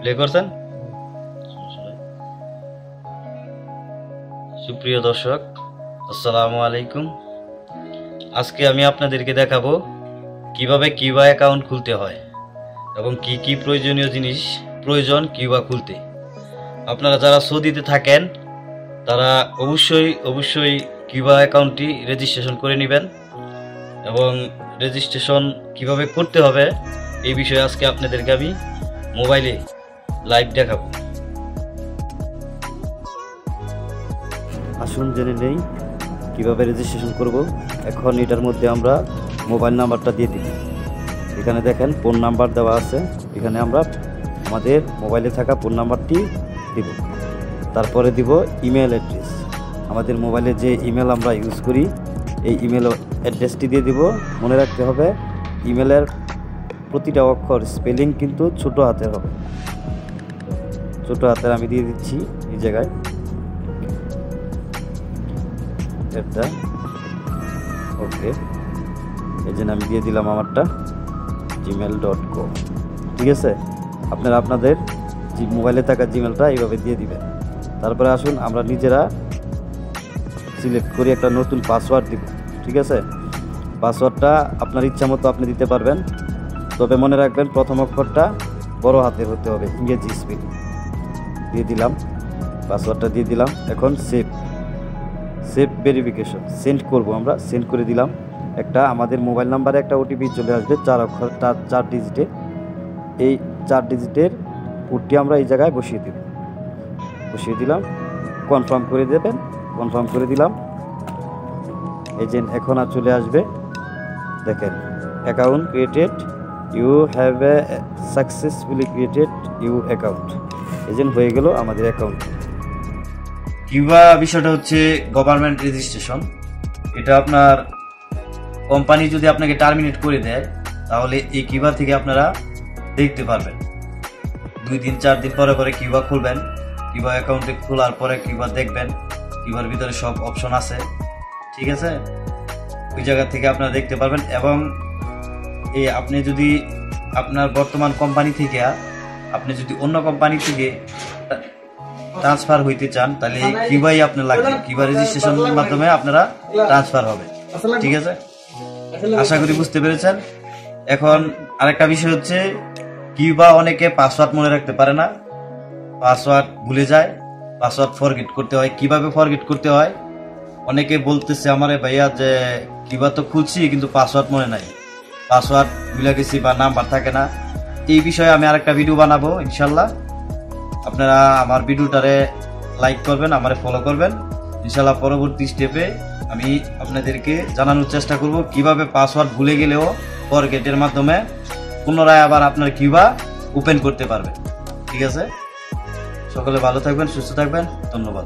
Play করছেন? সুপ্রিয় দর্শক, আসসালামু আলাইকুম। আজকে আমি আপনাদেরকে দেখাবো কিভাবে কিউবা অ্যাকাউন্ট খুলতে হয় এবং কি কি প্রয়োজনীয় জিনিস প্রয়োজন কিউবা খুলতে। আপনারা যারা সৌদিতে থাকেন তারা অবশ্যই কিউবা অ্যাকাউন্টটি রেজিস্ট্রেশন করে নেবেন এবং রেজিস্ট্রেশন কিভাবে করতে হবে এই বিষয়ে আজকে আপনাদেরকে আমি মোবাইলে লাইভ দেখাবো। আসুন জেনে নেই কিভাবে রেজিস্ট্রেশন করব। এখন এটার মধ্যে আমরা মোবাইল নাম্বারটা দিয়ে দিই। এখানে দেখেন ফোন নাম্বার দেওয়া আছে, এখানে আমরা আমাদের মোবাইলে থাকা ফোন নাম্বারটি দিব। তারপরে দিব ইমেল অ্যাড্রেস, আমাদের মোবাইলে যে ইমেল আমরা ইউজ করি এই ইমেল অ্যাড্রেসটি দিয়ে দিব। মনে রাখতে হবে ইমেলের প্রতিটা অক্ষর স্পেলিং কিন্তু ছোট হাতের হবে। ছোট হাতের আমি দিয়ে দিচ্ছি এই জায়গায় এটা। ওকে, এই জন্য আমি দিয়ে দিলাম আমারটা gmail.com। ঠিক আছে, আপনারা আপনাদের মোবাইলে থাকা জিমেলটা এইভাবে দিয়ে দিবেন। তারপরে আসুন আমরা নিজেরা সিলেক্ট করি একটা নতুন পাসওয়ার্ড দিব। ঠিক আছে, পাসওয়ার্ডটা আপনার ইচ্ছা মতো আপনি দিতে পারবেন, তবে মনে রাখবেন প্রথম অক্ষরটা বড় হাতের হতে হবে, ইংরেজি স্পেলিং। দিয়ে দিলাম, পাসওয়ার্ডটা দিয়ে দিলাম। এখন সেভ ভেরিফিকেশন সেন্ড করব, আমরা সেন্ড করে দিলাম। একটা আমাদের মোবাইল নাম্বারে একটা ওটিপি চলে আসবে 4 অক্ষর 4 ডিজিটে। এই 4 ডিজিটের কোডটি আমরা এই জায়গায় বসিয়ে দিলাম। কনফার্ম করে দেবেন, কনফার্ম করে দিলাম। এজেন্ট এখন আর চলে আসবে, দেখেন account created, you have a successfully created your account. Agent হয়ে গেল আমাদের অ্যাকাউন্ট। কিউবা বিষয়টা হচ্ছে গভর্নমেন্ট রেজিস্ট্রেশন। এটা আপনার কোম্পানি যদি আপনাকে টার্মিনেট করে দেয় তাহলে এই কিউবা থেকে আপনারা দেখতে পারবেন। 2 দিন 4 দিন পরে পরে কিউবা খুলবেন, কিউবা অ্যাকাউন্টে খোলার পরে কিউবা দেখবেন, কিউবার ভিতরে সব অপশন আছে। ঠিক আছে, ওই জায়গা থেকে আপনারা দেখতে পারবেন। এবং এই আপনি যদি আপনার বর্তমান কোম্পানি থেকে আপনি যদি অন্য কোম্পানি থেকে ট্রান্সফার হইতে চান তাহলে কিউবাই আপনার লাগবে, কিউবা রেজিস্ট্রেশনের মাধ্যমে আপনারা ট্রান্সফার হবে। ঠিক আছে, আশা করি বুঝতে পেরেছেন। এখন আরেকটা বিষয় হচ্ছে কিউবা অনেকে পাসওয়ার্ড মনে রাখতে পারে না, পাসওয়ার্ড ভুলে যায়, পাসওয়ার্ড ফরগেট করতে হয়। কিভাবে ফরগেট করতে হয় অনেকে বলতেছে আমারে ভাইয়া যে কিউবা তো খুলছি কিন্তু পাসওয়ার্ড মনে নাই, পাসওয়ার্ড ভুলে গেছি বা নাম্বার থাকে না। এই বিষয়ে আমি আরেকটা ভিডিও বানাবো ইনশাল্লাহ। আপনারা আমার ভিডিওটারে লাইক করবেন, আমারে ফলো করবেন। ইনশাল্লাহ পরবর্তী স্টেপে আমি আপনাদেরকে জানানোর চেষ্টা করব কিভাবে পাসওয়ার্ড ভুলে গেলেও ফরগেটের মাধ্যমে পুনরায় আবার আপনার কিউবা ওপেন করতে পারবেন। ঠিক আছে, সকলে ভালো থাকবেন, সুস্থ থাকবেন, ধন্যবাদ।